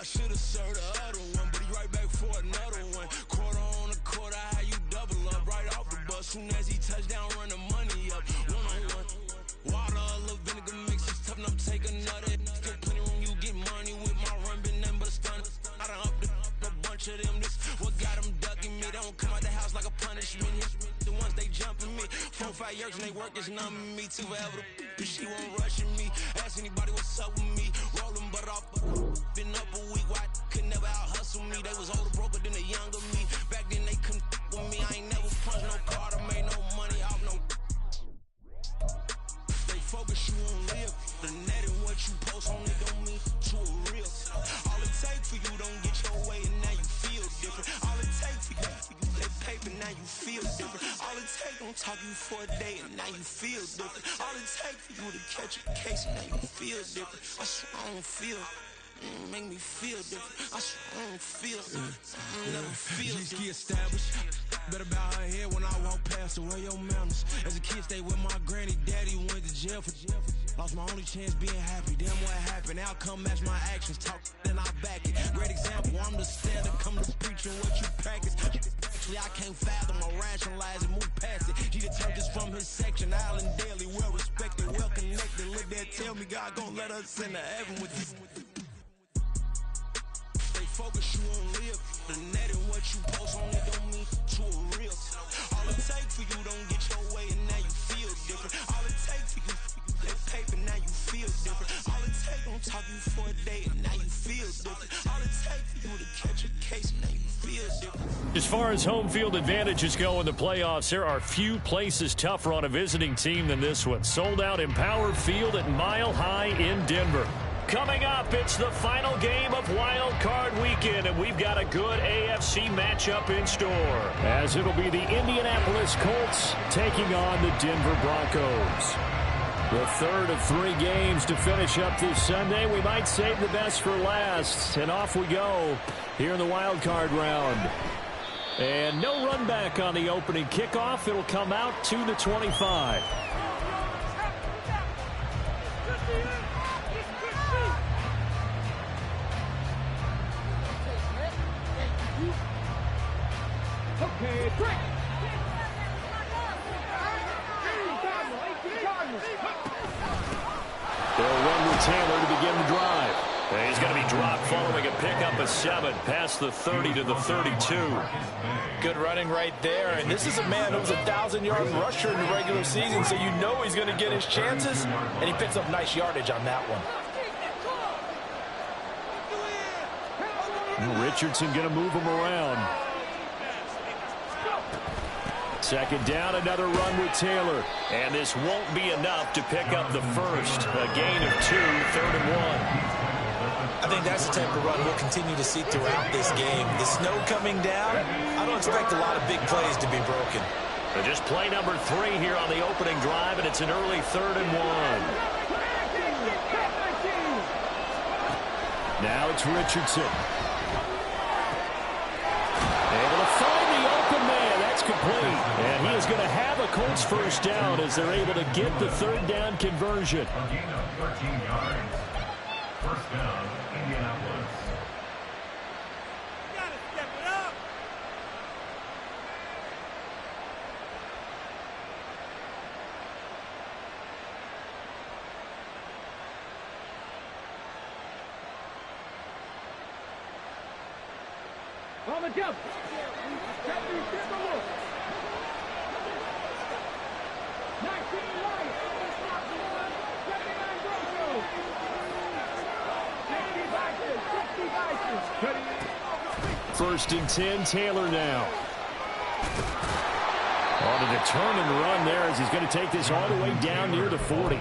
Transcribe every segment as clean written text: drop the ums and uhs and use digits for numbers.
I should've served the other one, but he right back for another one. Quarter on a quarter, how you double up right off the bus. Soon as he touch down, run the money up. One-on-one. Water, a little vinegar mix, it's tough enough to take another. Still plenty room, you get money with my run, been nothing but a stun. I done up a bunch of them, this what got them ducking me. They don't come out the house like a punishment. The ones they jumping me. 4-5 years and they work is numbing me. Too forever, but she won't rushing me. Ask anybody what's up with me. Rolling butt off, been up a week. Why could never out hustle me? They was older, broker than the younger me. Back then they couldn't with me. I ain't never punched no card, I made no money off no. Focus, you won't live. The net and what you post on it don't mean to a real. All it takes for you don't get your way and now you feel different. All it takes for you that paper, now you feel different. All it takes don't talk you for a day and now you feel different. All it takes for you to catch a case and now you feel different. I swear I don't feel. Make me feel different. I swear I don't feel. Never feel different. Established. Better bow her head when I walk past her. Where your manners? As a kid, stayed with my granny. Daddy went to jail for. Lost my only chance being happy. Damn, what happened? Outcome match my actions. Talk, then I back it. Great example. I'm the standard. Come to preaching what you practice. Actually, I can't fathom or rationalize and move past it. He determined this from his section. Island daily, well respected, well connected. Look there, tell me God gon' let us into heaven with this. Focus, you won't live. The net and what you post on it don't mean to a real. All it takes for you don't get your way and now you feel different. All it takes for you that paper, now you feel different. All it takes don't talk you for a day and now you feel different. All it takes for you to catch a case and now you feel different. As far as home field advantages go in the playoffs, there are few places tougher on a visiting team than this one. Sold out Empower Field at Mile High in Denver. Coming up, it's the final game of Wild Card Weekend, and we've got a good AFC matchup in store, as it'll be the Indianapolis Colts taking on the Denver Broncos. The third of 3 games to finish up this Sunday. We might save the best for last, and off we go here in the Wild Card round. And no run back on the opening kickoff. It'll come out to the 25. Okay, quick! They'll run with Taylor to begin the drive. And he's going to be dropped following a pickup of 7 past the 30 to the 32. Good running right there. And this is a man who was a 1,000-yard rusher in the regular season, so you know he's going to get his chances. And he picks up nice yardage on that one. Well, Richardson going to move him around. Second down, another run with Taylor. And this won't be enough to pick up the first. A gain of 2, 3rd and 1. I think that's the type of run we'll continue to see throughout this game. The snow coming down, I don't expect a lot of big plays to be broken. But just play number 3 here on the opening drive, and it's an early 3rd and 1. Now it's Richardson. Able to find the open man. That's complete. And he is going to have a Colts first down as they're able to get the 3rd down conversion. A gain of 13 yards. First down, Indianapolis. You gotta step it up. On the jump. First and 10, Taylor now. On a determined run there as he's going to take this all the way down near the 40.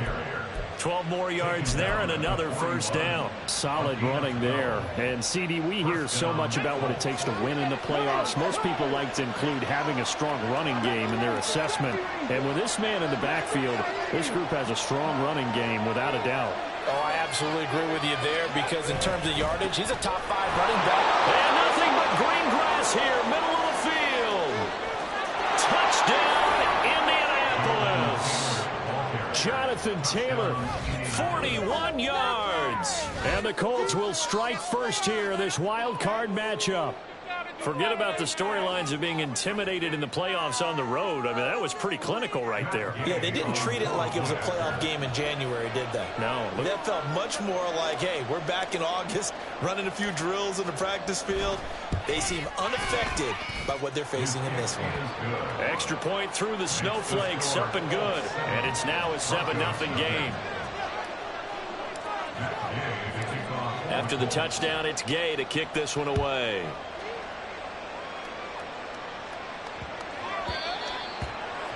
12 more yards there and another first down. Solid running there. And, CD, we hear so much about what it takes to win in the playoffs. Most people like to include having a strong running game in their assessment. And with this man in the backfield, this group has a strong running game without a doubt. Oh, I absolutely agree with you there because in terms of yardage, he's a top 5 running back. And nothing but green grass here, middle of the field. Touchdown, Indianapolis. Jonathan Taylor, 41 yards. And the Colts will strike first here, this wild card matchup. Forget about the storylines of being intimidated in the playoffs on the road. I mean, that was pretty clinical right there. Yeah, they didn't treat it like it was a playoff game in January, did they? No. That felt much more like, hey, we're back in August, running a few drills in the practice field. They seem unaffected by what they're facing in this one. Extra point through the snowflakes, up and good. And it's now a 7-0 game. After the touchdown, it's Gay to kick this one away.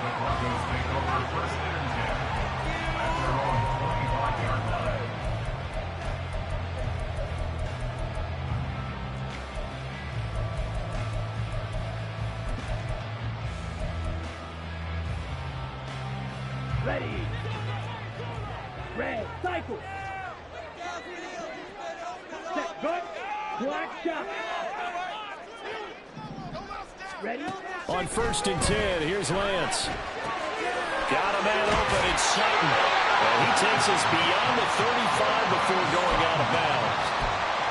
The Broncos take over first and 10 at their own 25-yard line. Ready. Red, cycle. Set, good. Black shot. Ready. On 1st and 10, here's Lance. Got a man open, it's Sutton. And he takes us beyond the 35 before going out of bounds.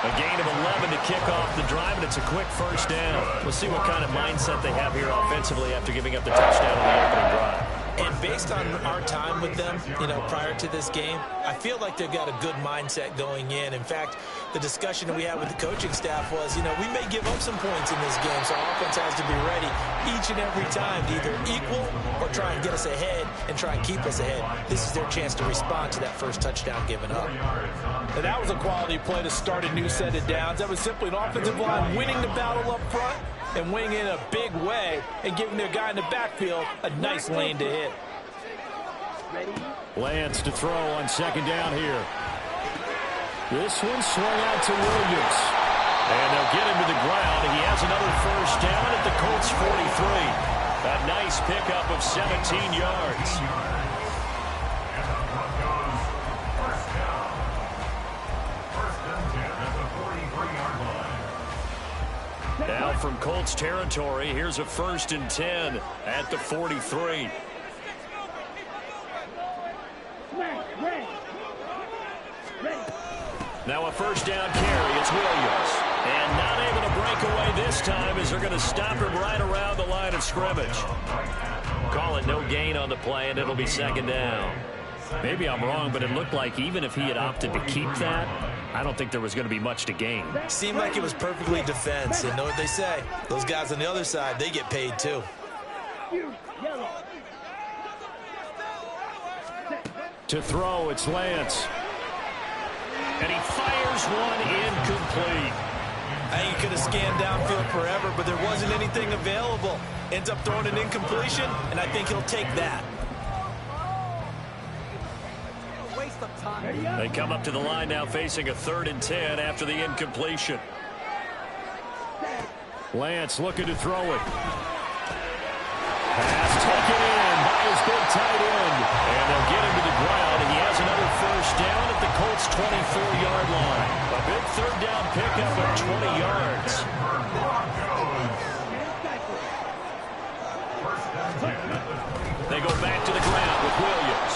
A gain of 11 to kick off the drive, and it's a quick first down. We'll see what kind of mindset they have here offensively after giving up the touchdown on the opening drive. And based on our time with them, prior to this game, I feel like they've got a good mindset going in. In fact, the discussion that we had with the coaching staff was, we may give up some points in this game, so our offense has to be ready each and every time to either equal or try and get us ahead and try and keep us ahead. This is their chance to respond to that first touchdown given up. And that was a quality play to start a new set of downs. That was simply an offensive line winning the battle up front and winning in a big way and giving their guy in the backfield a nice lane to hit. Lance to throw on 2nd down here. This one swung out to Williams. And they'll get him to the ground. He has another first down at the Colts 43. A nice pickup of 17 yards. And the Broncos first down. First and 10 at the 43-yard line. Now from Colts territory, here's a 1st and 10 at the 43. Now a first down carry. It's Williams. And not able to break away this time as they're going to stop him right around the line of scrimmage. Call it no gain on the play, and it'll be 2nd down. Maybe I'm wrong, but it looked like even if he had opted to keep that, I don't think there was going to be much to gain. Seemed like it was perfectly defense. And know what they say? Those guys on the other side, they get paid too. To throw, it's Lance. And he fires one incomplete. I think he could have scanned downfield forever, but there wasn't anything available. Ends up throwing an incompletion, and I think he'll take that. They come up to the line now facing a 3rd and 10 after the incompletion. Lance looking to throw it. Pass taken in by his big tight end. And they'll get him to the ground. And he has another first down at the Colts 24-yard line. A big 3rd down pickup of 20 yards. They go back to the ground with Williams.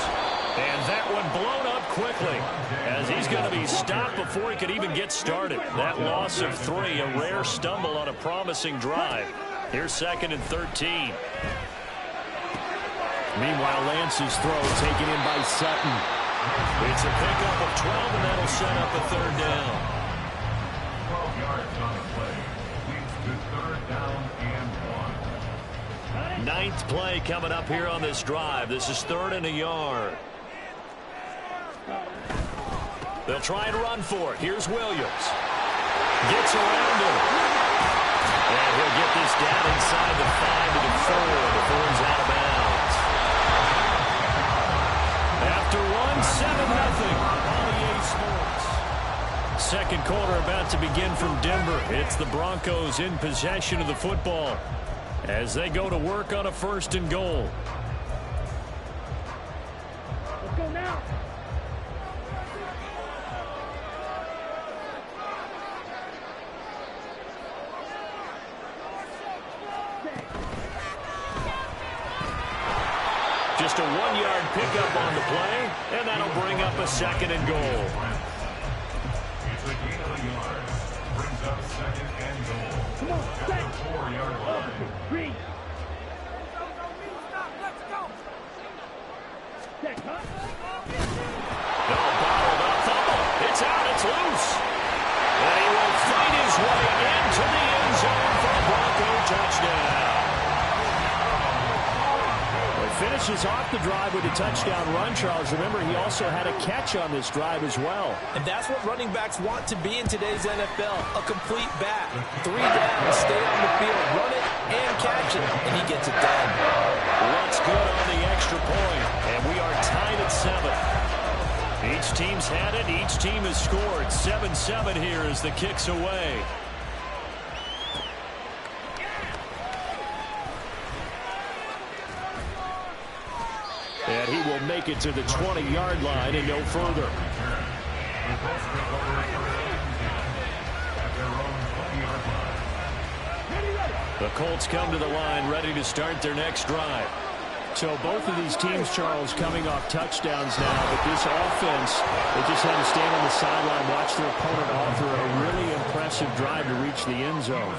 And that one blown up quickly as he's going to be stopped before he could even get started. That loss of 3, a rare stumble on a promising drive. Here's 2nd and 13. Meanwhile, Lance's throw taken in by Sutton. It's a pickup of 12, and that'll set up a 3rd down. 12 yards on the play. Leads to 3rd down and 1. 9th play coming up here on this drive. This is 3rd and a yard. They'll try and run for it. Here's Williams. Gets around him. And he'll get this down inside the 5 to the 4 before he's out of bounds. After one, 7-0 on EA Sports. Second quarter about to begin from Denver. It's the Broncos in possession of the football as they go to work on a 1st and goal. Let's go now. Just just a 1-yard pickup on the play, and that'll bring up a 2nd and goal. It's a gain of a yard. Brings up 2nd and goal. Come on, set. 4-yard line. Read. Set, huh? No, bottled up fumble. It's out. It's loose. And he will fight his way into the end zone for a Bronco touchdown. Finishes off the drive with a touchdown run, Charles. Remember, he also had a catch on this drive as well. And that's what running backs want to be in today's NFL, a complete back. 3 down, stay on the field, run it, and catch it, and he gets it done. Looks good on the extra point, and we are tied at 7. Each team's had it. Each team has scored. 7-7 here as the kick's away. And he will make it to the 20-yard line and no further. The Colts come to the line ready to start their next drive. So both of these teams, Charles, coming off touchdowns now, but this offense, they just had to stand on the sideline, watch their opponent offer a really impressive drive to reach the end zone.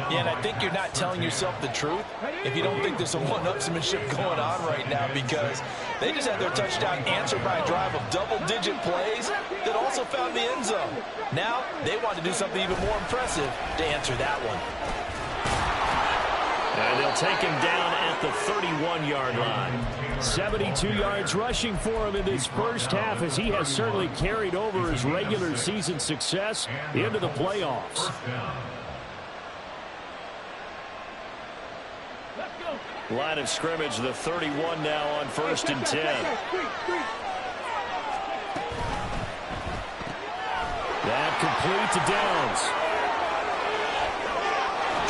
Yeah, and I think you're not telling yourself the truth if you don't think there's some one-upsmanship going on right now, because they just had their touchdown answered by a drive of double-digit plays that also found the end zone. Now they want to do something even more impressive to answer that one. And they'll take him down at the 31-yard line. 72 yards rushing for him in this first half, as he has certainly carried over his regular season success into the playoffs. Line of scrimmage, the 31 now on 1st and 10. That complete to Downs.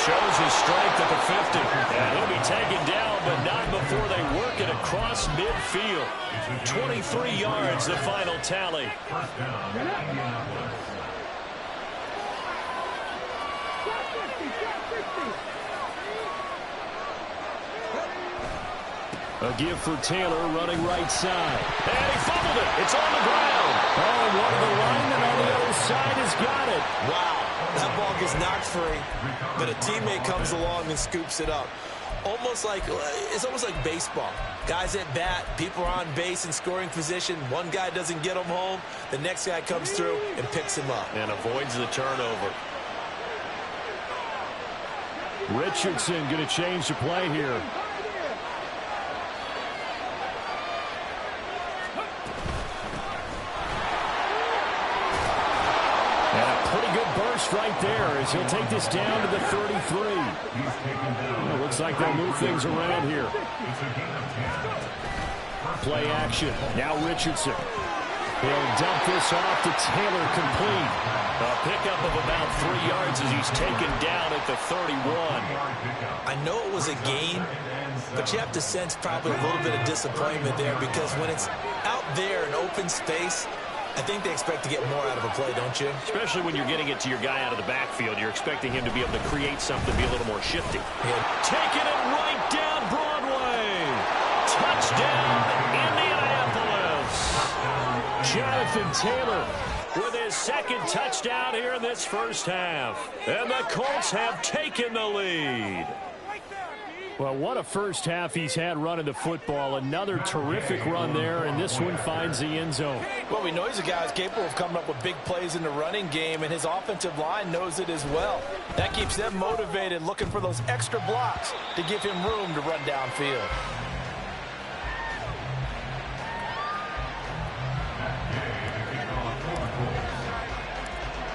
Shows his strength at the 50. And he'll be taken down, but not before they work it across midfield. 23 yards, the final tally. A give for Taylor running right side. And he fumbled it. It's on the ground. Oh, one of the linemen on the other side has got it. Wow. That ball gets knocked free, but a teammate comes along and scoops it up. It's almost like baseball. Guys at bat, people are on base in scoring position. One guy doesn't get him home. The next guy comes through and picks him up. And avoids the turnover. Richardson going to change the play here. Right there as he'll take this down to the 33. It looks like they'll move things around here. Play action. Now Richardson. He'll dump this off to Taylor, complete. A pickup of about 3 yards as he's taken down at the 31. I know it was a gain, but you have to sense probably a little bit of disappointment there, because when it's out there in open space, I think they expect to get more out of a play, don't you? Especially when you're getting it to your guy out of the backfield. You're expecting him to be able to create something, be a little more shifty. Yeah. Taking it right down Broadway. Touchdown, Indianapolis. Jonathan Taylor with his 2nd touchdown here in this first half. And the Colts have taken the lead. Well, what a first half he's had running the football. Another terrific run there, and this one finds the end zone. Well, we know he's a guy who's capable of coming up with big plays in the running game, and his offensive line knows it as well. That keeps them motivated, looking for those extra blocks to give him room to run downfield.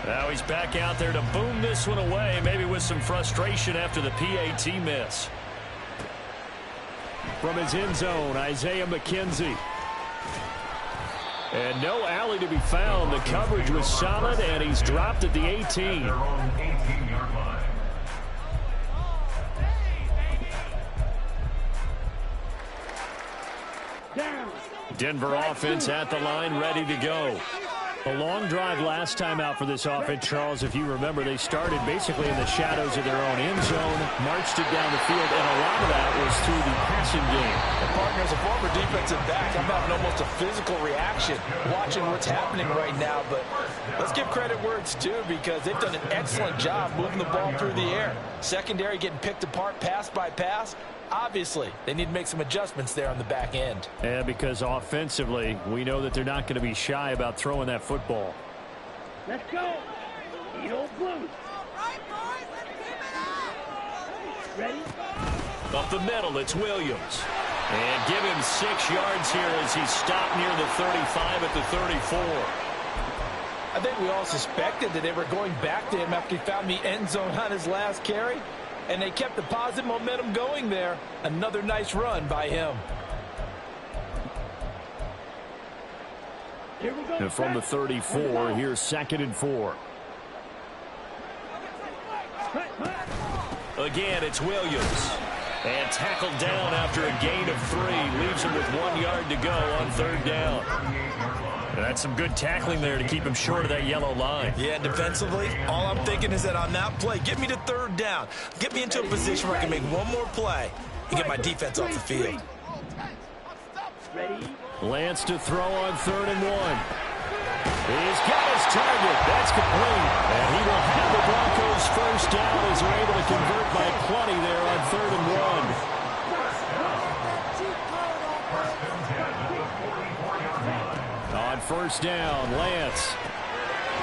Now he's back out there to boom this one away, maybe with some frustration after the PAT miss. From his end zone, Isaiah McKenzie. And no alley to be found. The coverage was solid, and he's dropped at the 18. Denver offense at the line, ready to go. A long drive last time out for this offense, Charles. If you remember, they started basically in the shadows of their own end zone, marched it down the field, and a lot of that was through the passing game. And partner, as a former defensive back, I'm having almost a physical reaction watching what's happening right now. But let's give credit where it's due, because they've done an excellent job moving the ball through the air. Secondary getting picked apart pass by pass. Obviously, they need to make some adjustments there on the back end. Yeah, because offensively, we know that they're not going to be shy about throwing that football. Let's go. Eat old blues. Ready? Up the middle, it's Williams. And give him 6 yards here as he stopped near the 35 at the 34. I think we all suspected that they were going back to him after he found the end zone on his last carry. And they kept the positive momentum going there. Another nice run by him. Here we go. And from the 34, here's 2nd and 4. Again, it's Williams. And tackled down after a gain of 3. Leaves him with 1 yard to go on 3rd down. That's some good tackling there to keep him short of that yellow line. Yeah, defensively, all I'm thinking is that on that play, get me to 3rd down. Get me into a position where I can make one more play and get my defense off the field. Ready? Lance to throw on 3rd and 1. He's got his target. That's complete. And he will have the Broncos first down as they're able to convert by plenty there on 3rd and 1. On 1st down, Lance.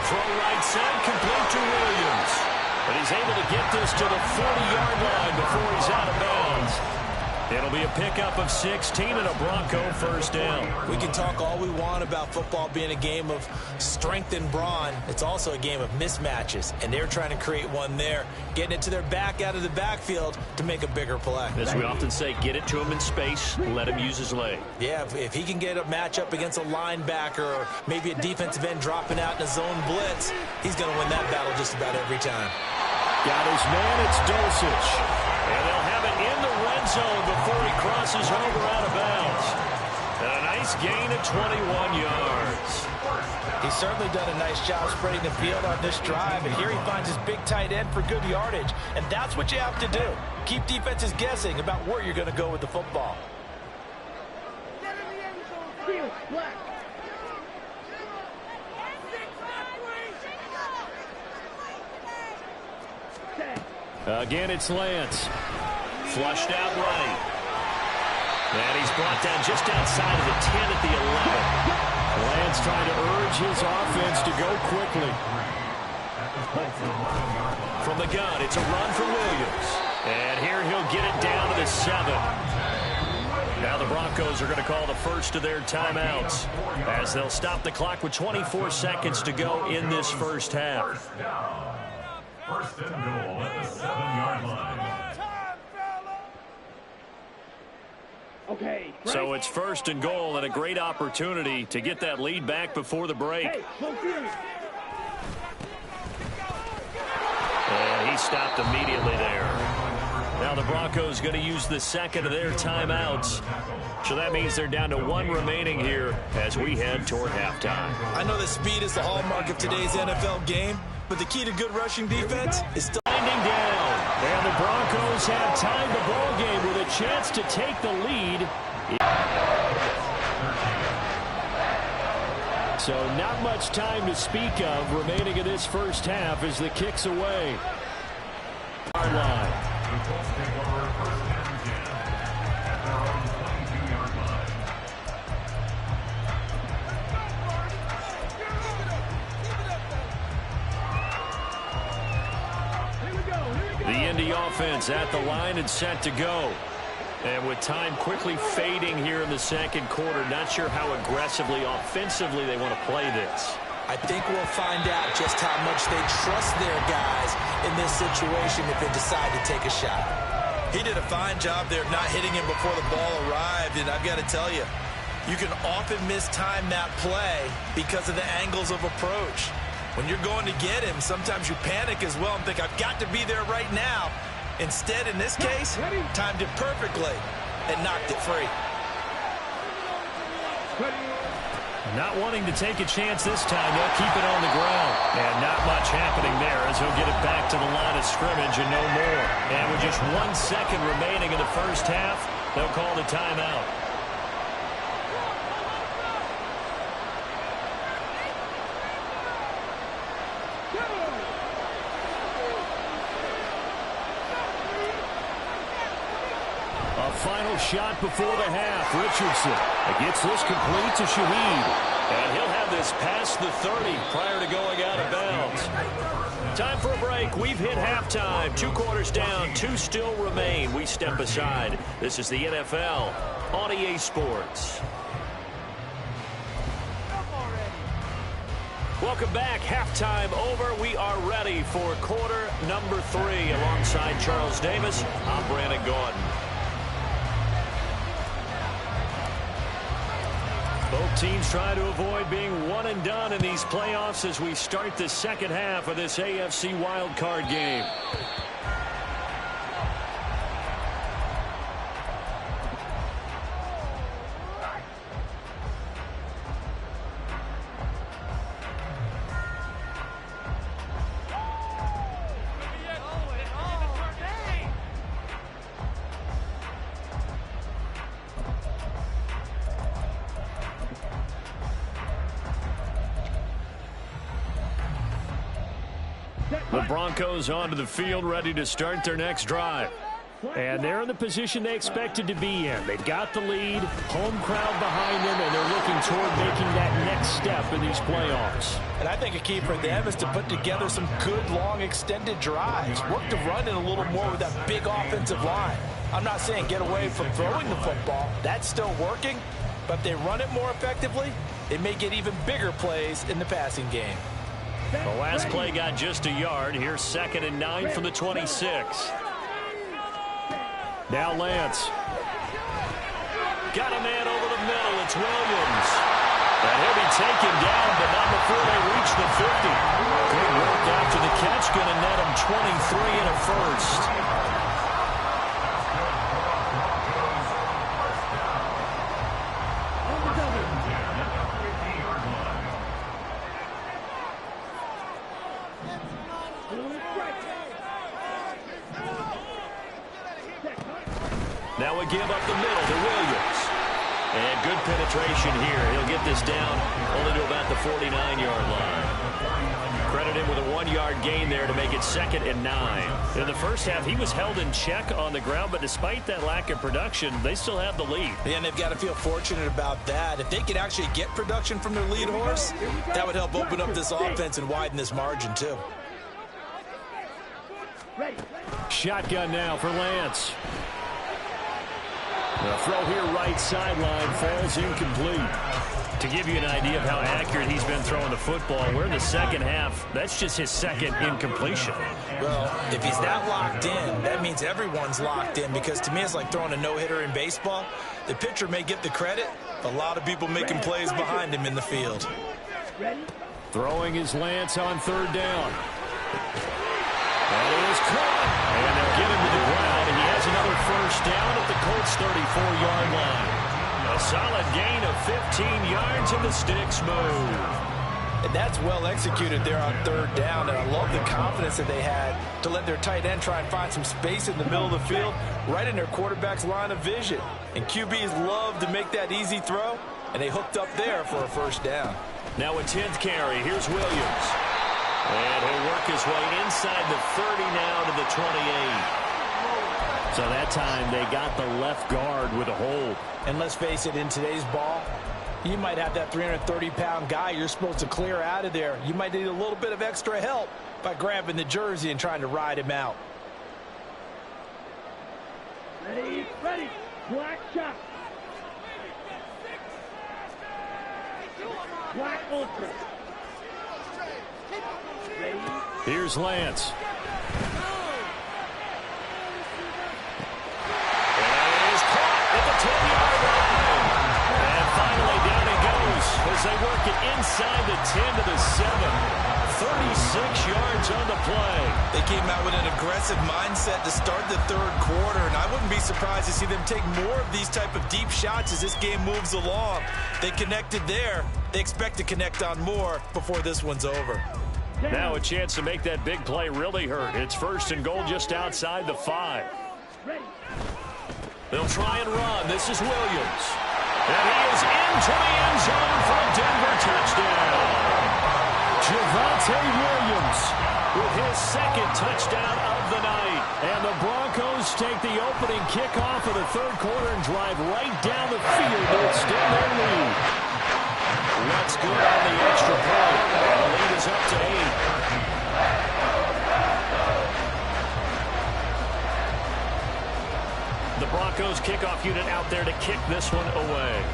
Throw right side, complete to Williams. But he's able to get this to the 40-yard line before he's out of bounds. It'll be a pickup of 16 and a Bronco first down. We can talk all we want about football being a game of strength and brawn. It's also a game of mismatches, and they're trying to create one there, getting it to their back out of the backfield to make a bigger play. As we often say, get it to him in space, let him use his leg. Yeah, if he can get a matchup against a linebacker or maybe a defensive end dropping out in a zone blitz, he's going to win that battle just about every time. Got his man, it's Dulcich. And they'll have it in the red zone before he crosses over out of bounds. And a nice gain of 21 yards. He's certainly done a nice job spreading the field on this drive. And here he finds his big tight end for good yardage. And that's what you have to do. Keep defenses guessing about where you're going to go with the football. Field, black. Again, it's Lance. Flushed out right. And he's brought down just outside of the 10 at the 11. Lance trying to urge his offense to go quickly. From the gun, it's a run for Williams. And here he'll get it down to the 7. Now the Broncos are going to call the first of their timeouts as they'll stop the clock with 24 seconds to go in this first half. 1st and goal at the 7-yard line. Okay. So it's 1st and goal and a great opportunity to get that lead back before the break. Hey, full field. And he stopped immediately there. Now the Broncos going to use the 2nd of their timeouts. So that means they're down to 1 remaining here as we head toward halftime. I know that speed is the hallmark of today's NFL game, but the key to good rushing defense is still Winding down. And the Broncos have tied the ball game with a chance to take the lead. So not much time to speak of remaining in this first half as the kick's away. Our line. The Colts take over 1st and 10 at their own 22-yard line. The Indy offense at the line and set to go. And with time quickly fading here in the 2nd quarter, not sure how aggressively, offensively they want to play this. I think we'll find out just how much they trust their guys in this situation if they decide to take a shot. He did a fine job there not hitting him before the ball arrived, and I've got to tell you, you can often mistime that play because of the angles of approach. When you're going to get him, sometimes you panic as well and think, I've got to be there right now. Instead, in this case, timed it perfectly and knocked it free. Not wanting to take a chance this time. They'll keep it on the ground. And not much happening there as he'll get it back to the line of scrimmage and no more. And with just 1 second remaining in the first half, they'll call the timeout. Final shot before the half. Richardson gets this complete to Shaheed. And he'll have this past the 30 prior to going out of bounds. Time for a break. We've hit halftime. 2 quarters down. 2 still remain. We step aside. This is the NFL on EA Sports. Welcome back. Halftime over. We are ready for quarter number 3. Alongside Charles Davis, I'm Brandon Gordon. Both teams try to avoid being one and done in these playoffs as we start the second half of this AFC wildcard game. The Broncos onto the field, ready to start their next drive. And they're in the position they expected to be in. They've got the lead, home crowd behind them, and they're looking toward making that next step in these playoffs. And I think a key for them is to put together some good, long, extended drives. Work the run in a little more with that big offensive line. I'm not saying get away from throwing the football. That's still working. But if they run it more effectively, they may get even bigger plays in the passing game. The last play got just a yard. Here's 2nd and 9 from the 26. Now Lance. Got a man over the middle. It's Williams. And he'll be taken down, but not before they reach the 50. Good work after the catch. Going to net him 23 and a first. Now we give up the middle to Williams. And good penetration here. He'll get this down only to about the 49-yard line. Credit him with a 1-yard gain there to make it 2nd and 9. In the first half, he was held in check on the ground, but despite that lack of production, they still have the lead. And they've got to feel fortunate about that. If they could actually get production from their lead horse, that would help open up this offense and widen this margin too. Shotgun now for Lance. The throw here right sideline falls incomplete. To give you an idea of how accurate he's been throwing the football, we're in the second half. That's just his 2nd incompletion. Well, if he's that locked in, that means everyone's locked in, because to me it's like throwing a no-hitter in baseball. The pitcher may get the credit, but a lot of people making plays behind him in the field. Throwing is Lance on 3rd down. That is caught. And they'll get him to the ground, and he has another first down at the Colts' 34-yard line. A solid gain of 15 yards, and the sticks move. And that's well executed there on 3rd down, and I love the confidence that they had to let their tight end try and find some space in the middle of the field, right in their quarterback's line of vision. And QBs love to make that easy throw, and they hooked up there for a first down. Now a 10th carry. Here's Williams. And he'll work his way inside the 30 now to the 28. So that time they got the left guard with a hold. And let's face it, in today's ball, you might have that 330-pound guy you're supposed to clear out of there. You might need a little bit of extra help by grabbing the jersey and trying to ride him out. Ready, ready, black chop. Black ultra. Ready. Here's Lance. At the 10-yard line. And finally down he goes as they work it inside the 10 to the 7. 36 yards on the play. They came out with an aggressive mindset to start the third quarter, and I wouldn't be surprised to see them take more of these type of deep shots as this game moves along. They connected there. They expect to connect on more before this one's over. Now a chance to make that big play really hurt. It's 1st and goal just outside the 5. They'll try and run. This is Williams. And he is into the end zone for a Denver touchdown. Javonte Williams with his 2nd touchdown of the night. And the Broncos take the opening kickoff of the third quarter and drive right down the field to extend their lead. What's good on the extra point? The lead is up to 8. The Broncos kickoff unit out there to kick this one away.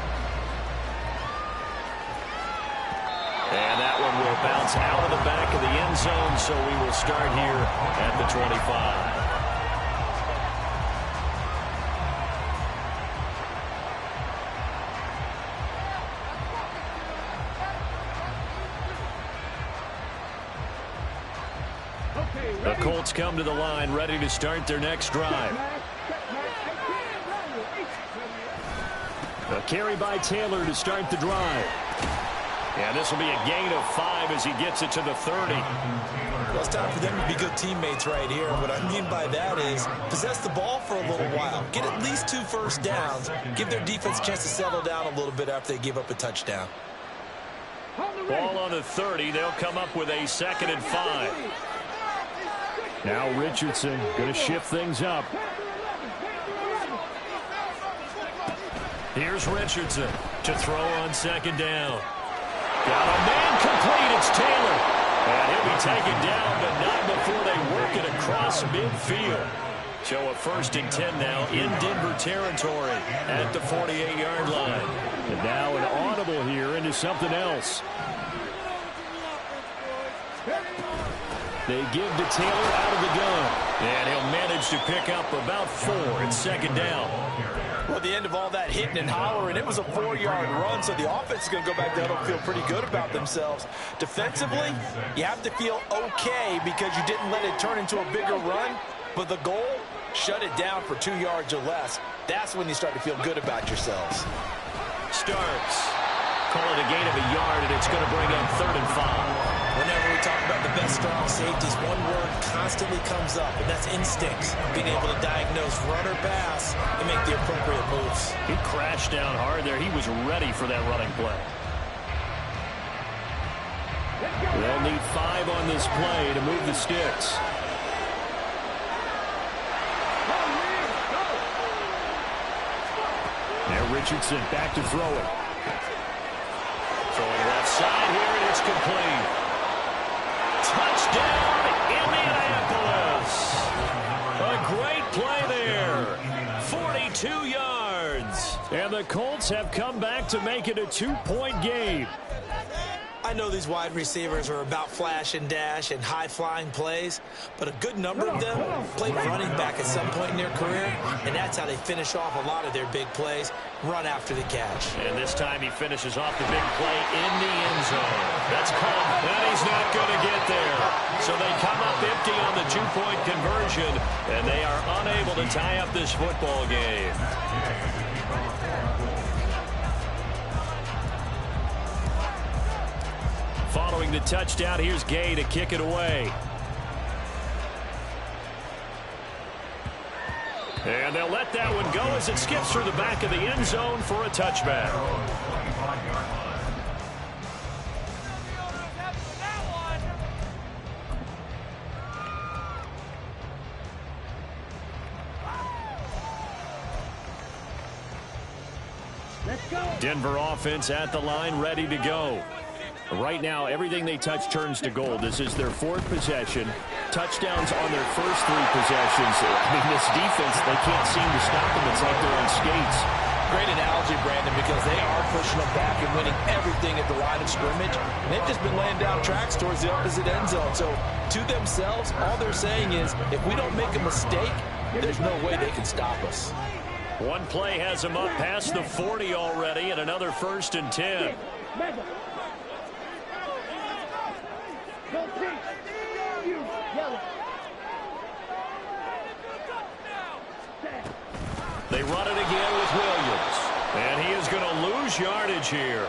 And that one will bounce out of the back of the end zone, so we will start here at the 25. The Colts come to the line, ready to start their next drive. A carry by Taylor to start the drive. And this will be a gain of 5 as he gets it to the 30. Well, it's time for them to be good teammates right here. What I mean by that is possess the ball for a little while. Get at least 2 first downs. Give their defense a chance to settle down a little bit after they give up a touchdown. Ball on the 30. They'll come up with a 2nd and 5. Now Richardson going to shift things up. Here's Richardson to throw on 2nd down. Got a man complete. It's Taylor. And he'll be taken down, but not before they work it across midfield. So a 1st and 10 now in Denver territory at the 48-yard line. And now an audible here into something else. They give to Taylor out of the gun. And he'll manage to pick up about 4. It's 2nd down. Well, at the end of all that hitting and hollering, it was a 4-yard run, so the offense is going to go back there and feel pretty good about themselves. Defensively, you have to feel okay because you didn't let it turn into a bigger run, but the goal, shut it down for 2 yards or less. That's when you start to feel good about yourselves. Starts. Call it a gain of a yard, and it's going to bring up 3rd and 5. Whenever we talk about the best strong safeties, one word constantly comes up, and that's instincts. Being able to diagnose run or pass and make the appropriate moves. He crashed down hard there. He was ready for that running play. They'll need 5 on this play to move the sticks. Now Richardson back to throw it. Throwing left side here, and it's complete. Touchdown, Indianapolis. A great play there. 42 yards. And the Colts have come back to make it a 2-point game. I know these wide receivers are about flash and dash and high-flying plays, but a good number of them played running back at some point in their career, and that's how they finish off a lot of their big plays, run after the catch. And this time he finishes off the big play in the end zone. That's caught, and he's not going to get there. So they come up empty on the 2-point conversion, and they are unable to tie up this football game. Following the touchdown, here's Gay to kick it away. And they'll let that one go as it skips through the back of the end zone for a touchback. Denver offense at the line, ready to go. Right now, everything they touch turns to gold. This is their 4th possession. Touchdowns on their first 3 possessions. I mean, this defense, they can't seem to stop them. It's like they're on skates. Great analogy, Brandon, because they are pushing them back and winning everything at the line of scrimmage. And they've just been laying down tracks towards the opposite end zone. So, to themselves, all they're saying is, if we don't make a mistake, there's no way they can stop us. One play has them up past the 40 already, and another 1st and 10. No pink. You, yellow. Set. They run it again with Williams. And he is going to lose yardage here.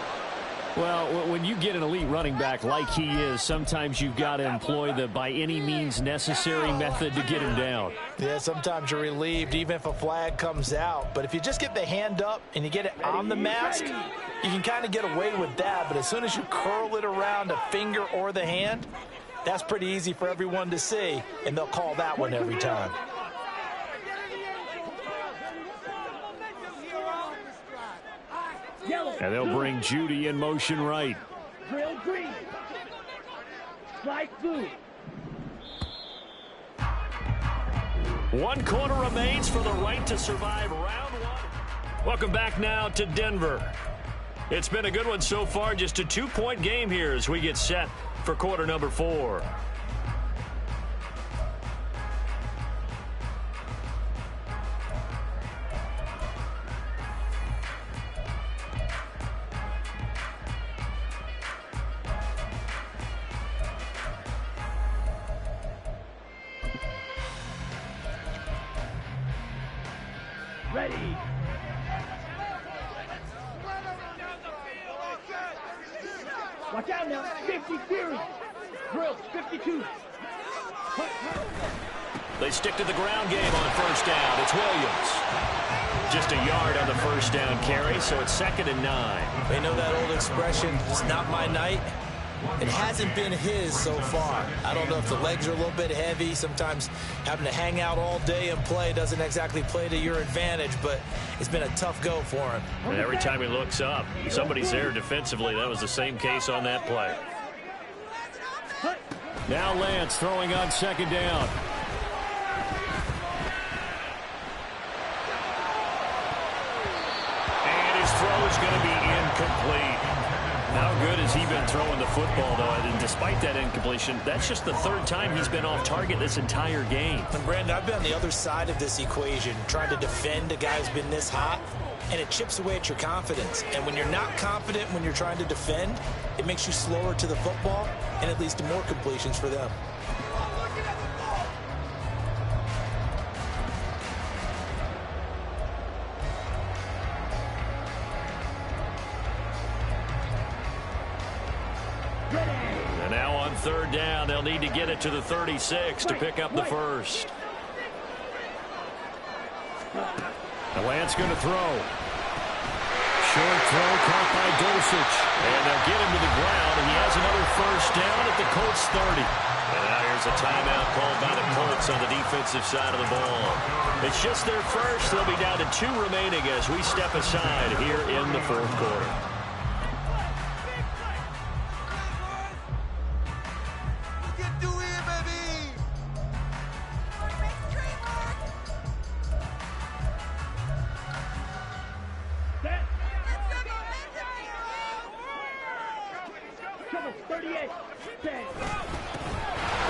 Well, when you get an elite running back like he is, sometimes you've got to employ the by any means necessary method to get him down. Yeah, sometimes you're relieved even if a flag comes out. But if you just get the hand up and you get it on the mask, you can kind of get away with that. But as soon as you curl it around a finger or the hand, that's pretty easy for everyone to see, and they'll call that one every time. And they'll bring Judy in motion right. Drill green. Slide blue. 1 quarter remains for the right to survive round 1. Welcome back now to Denver. It's been a good one so far. Just a 2-point game here as we get set for quarter number 4. Ready. Watch out now. 50 series. Drill 52. They stick to the ground game on first down. It's Williams. Just a yard on the first down carry, so it's 2nd and 9. They know that old expression, it's not my night. It hasn't been his so far. I don't know if the legs are a little bit heavy. Sometimes having to hang out all day and play doesn't exactly play to your advantage, but it's been a tough go for him. And every time he looks up, somebody's there defensively. That was the same case on that play. Now Lance throwing on 2nd down. And his throw is going to be incomplete. How good has he been throwing the football, though? And despite that incompletion, that's just the 3rd time he's been off target this entire game. And Brandon, I've been on the other side of this equation, trying to defend a guy who's been this hot, and it chips away at your confidence. And when you're not confident when you're trying to defend, it makes you slower to the football, and it leads to more completions for them. And now on 3rd down, they'll need to get it to the 36 to pick up the first. And Lance going to throw. Short throw caught by Dosich. And they'll get him to the ground, and he has another first down at the Colts 30. And now here's a timeout called by the Colts on the defensive side of the ball. It's just their first. They'll be down to 2 remaining as we step aside here in the 4th quarter.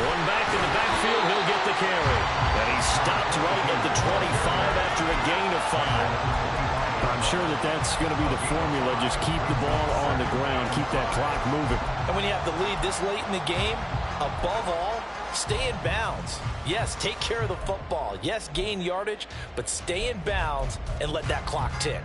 Going back in the backfield, he'll get the carry. And he's stopped right at the 25 after a gain of 5. I'm sure that's going to be the formula. Just keep the ball on the ground. Keep that clock moving. And when you have the lead this late in the game, above all, stay in bounds. Yes, take care of the football. Yes, gain yardage, but stay in bounds and let that clock tick.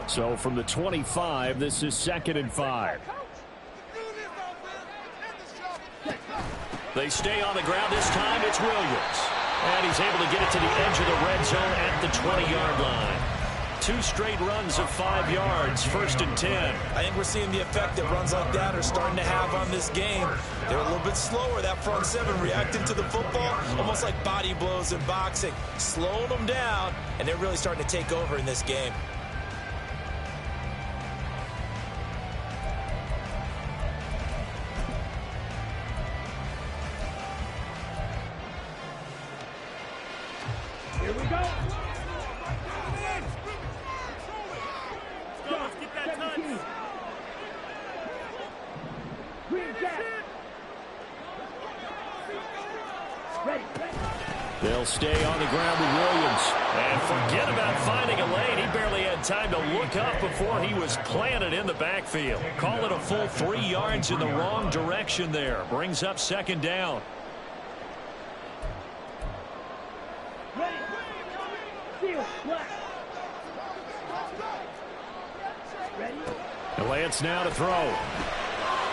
So from the 25, this is 2nd and 5. They stay on the ground this time. It's Williams. And he's able to get it to the edge of the red zone at the 20-yard line. 2 straight runs of 5 yards, 1st and 10. I think we're seeing the effect that runs like that are starting to have on this game. They're a little bit slower, that front 7, reacting to the football, almost like body blows in boxing, slowing them down, and they're really starting to take over in this game. Here we go. Let's get that touch. Green jack. They'll stay on the ground with Williams. And forget about finding a lane. He barely had time to look up before he was planted in the backfield. Call it a full 3 yards in the wrong direction there. Brings up second down. And Lance now to throw.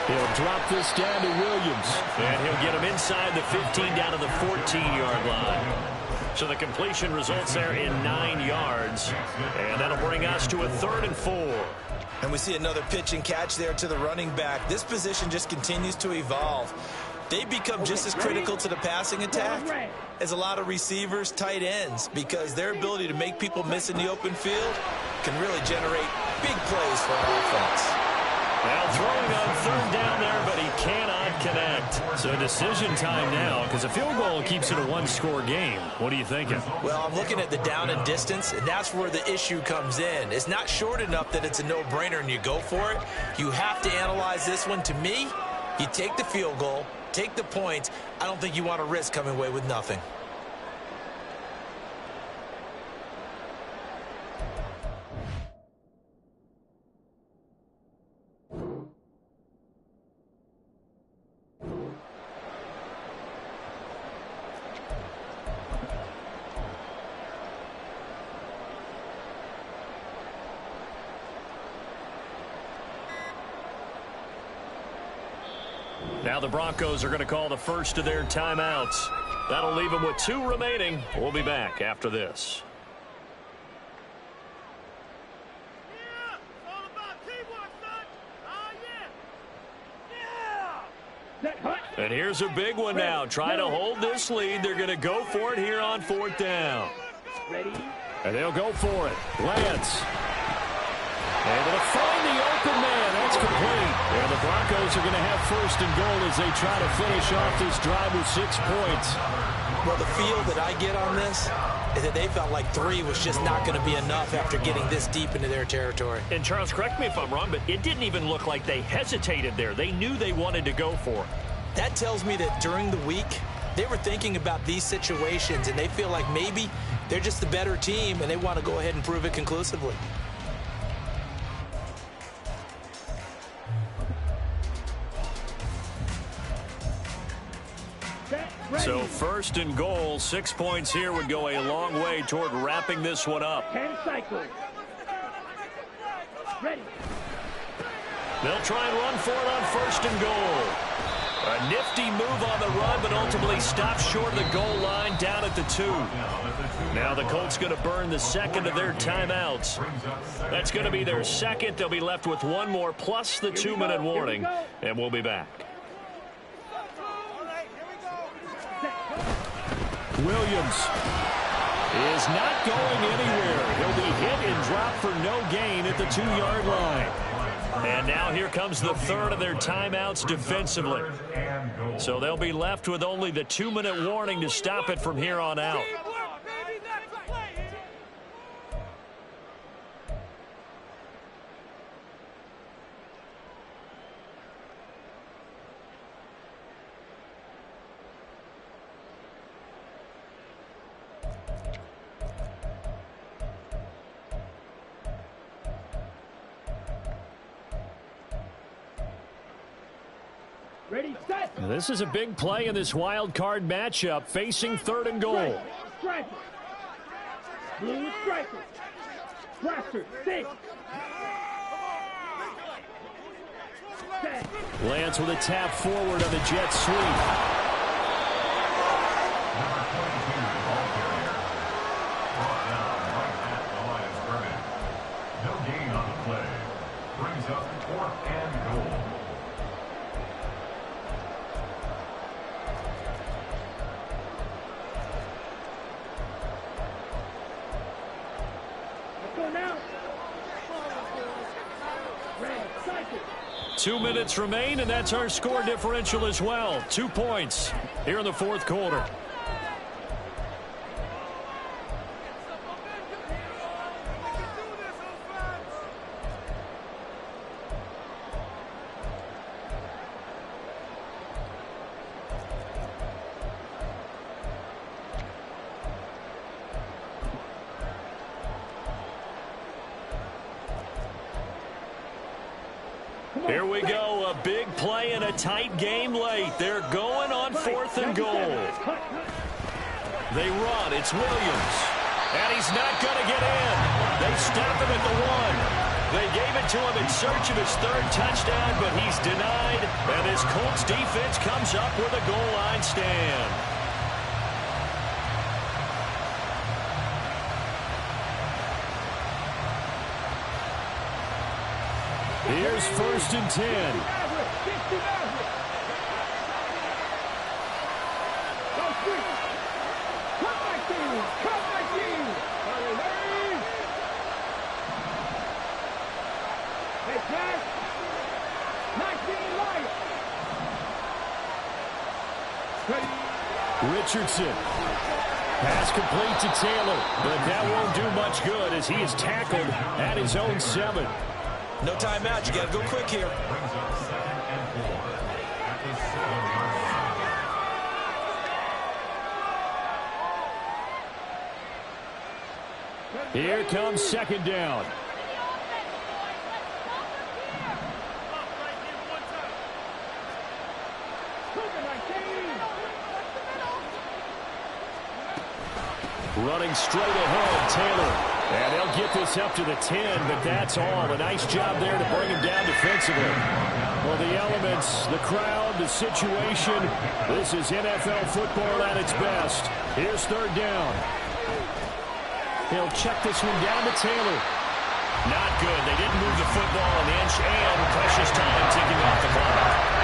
He'll drop this down to Williams. And he'll get him inside the 15 down to the 14-yard line. So the completion results there in 9 yards. And that'll bring us to a 3rd and 4. And we see another pitch and catch there to the running back. This position just continues to evolve. They become just as critical to the passing attack as a lot of receivers, tight ends, because their ability to make people miss in the open field can really generate big plays for an offense. Now throwing on 3rd down there, but he cannot connect. So decision time now, because a field goal keeps it a 1-score game. What are you thinking? Well, I'm looking at the down and distance, and that's where the issue comes in. It's not short enough that it's a no-brainer and you go for it. You have to analyze this one. To me, you take the field goal, take the points. I don't think you want to risk coming away with nothing. Now the Broncos are going to call the first of their timeouts. That'll leave them with 2 remaining. We'll be back after this. Yeah, it's all about teamwork, son. Yeah. And here's a big one now. Trying to hold this lead. They're going to go for it here on 4th down. And they'll go for it. Lance. Able to find the open man. That's complete. And the Broncos are going to have 1st and goal as they try to finish off this drive with 6 points. Well, the feel that I get on this is that they felt like 3 was just not going to be enough after getting this deep into their territory. And Charles, correct me if I'm wrong, but it didn't even look like they hesitated there. They knew they wanted to go for it. That tells me that during the week, they were thinking about these situations, and they feel like maybe they're just the better team, and they want to go ahead and prove it conclusively. So 1st and goal, 6 points here would go a long way toward wrapping this one up. 10 cycles. Ready. They'll try and run for it on 1st and goal. A nifty move on the run, but ultimately stops short of the goal line down at the 2. Now the Colts going to burn the 2nd of their timeouts. That's going to be their 2nd. They'll be left with 1 more plus the 2-minute warning, and we'll be back. Williams is not going anywhere. He'll be hit and dropped for no gain at the 2-yard line. And now here comes the 3rd of their timeouts defensively. So they'll be left with only the 2-minute warning to stop it from here on out. Ready, set. This is a big play in this wild card matchup, facing 3rd and goal. Striker. Blue striker. Blaster, 6. Set. Lance with a tap forward on the jet sweep. No gain on the play. Brings up 4th and goal. Let's go now. Red, cycle. 2 minutes remain, and that's our score differential as well. 2 points here in the 4th quarter. Here we go, a big play in a tight game late. They're going on 4th and goal. They run, it's Williams. And he's not going to get in. They stop him at the 1. They gave it to him in search of his 3rd touchdown, but he's denied. And this Colts defense comes up with a goal line stand. Here's 1st and 10. Richardson. Pass complete to Taylor, but that won't do much good as he is tackled at his own 7. No timeout. You got to go quick here. Brings up 2nd and 4 at the 7-yard line. Here comes 2nd down. Running straight ahead, Taylor. And they'll get this up to the 10, but that's all. A nice job there to bring him down defensively. Well, the elements, the crowd, the situation, this is NFL football at its best. Here's 3rd down. He'll check this one down to Taylor. Not good. They didn't move the football an inch, and precious time ticking off the clock.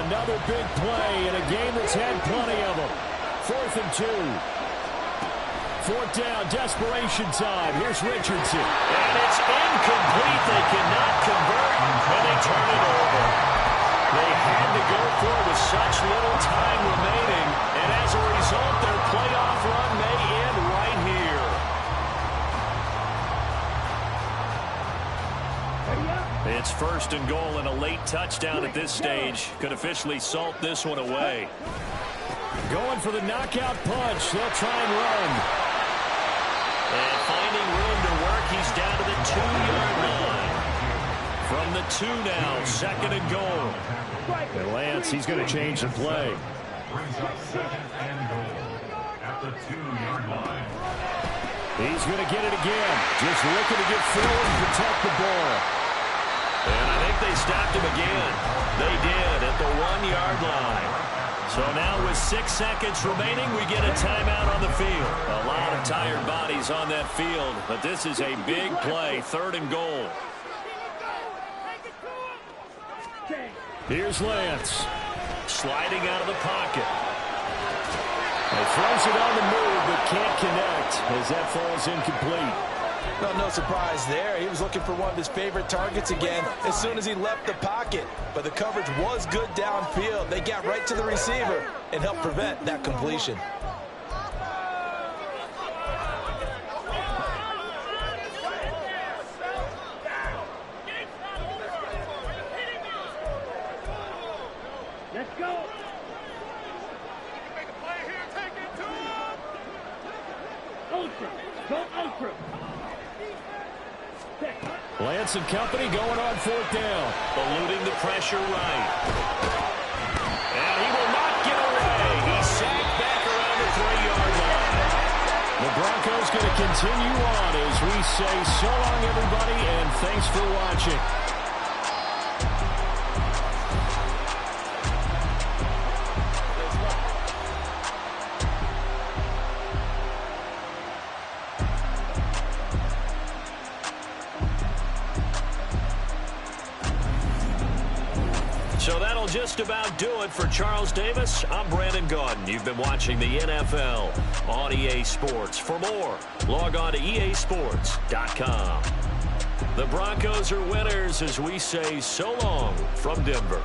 Another big play in a game that's had plenty of them. 4th and 2. 4th down, desperation time. Here's Richardson. And it's incomplete. They cannot convert, and they turn it over. They had to go for it with such little time remaining, and as a result, their playoff run may end right here. It's 1st and goal and a late touchdown at this stage. Could officially salt this one away. Going for the knockout punch. They'll try and run. And finding room to work, he's down to the 2-yard line. From the 2 now, 2nd and goal. And Lance, he's going to change the play. Brings up 2nd and goal at the 2-yard line. He's going to get it again. Just looking to get forward and protect the ball. And I think they stopped him again. They did at the 1-yard line. So now with 6 seconds remaining, we get a timeout on the field. A lot of tired bodies on that field, but this is a big play, 3rd and goal. Here's Lance. Sliding out of the pocket. He throws it on the move, but can't connect as that falls incomplete. Well, no surprise there. He was looking for one of his favorite targets again as soon as he left the pocket. But the coverage was good downfield. They got right to the receiver and helped prevent that completion. Let's go. Make a play here, take it to him. Ultra. Go ultra. Lance and company going on 4th down. Eluding the pressure right. And he will not get away. He's sacked back around the 3-yard line. The Broncos going to continue on as we say so long, everybody, and thanks for watching. So that'll just about do it for Charles Davis. I'm Brandon Gaudin. You've been watching the NFL on EA Sports. For more, log on to easports.com. The Broncos are winners as we say so long from Denver.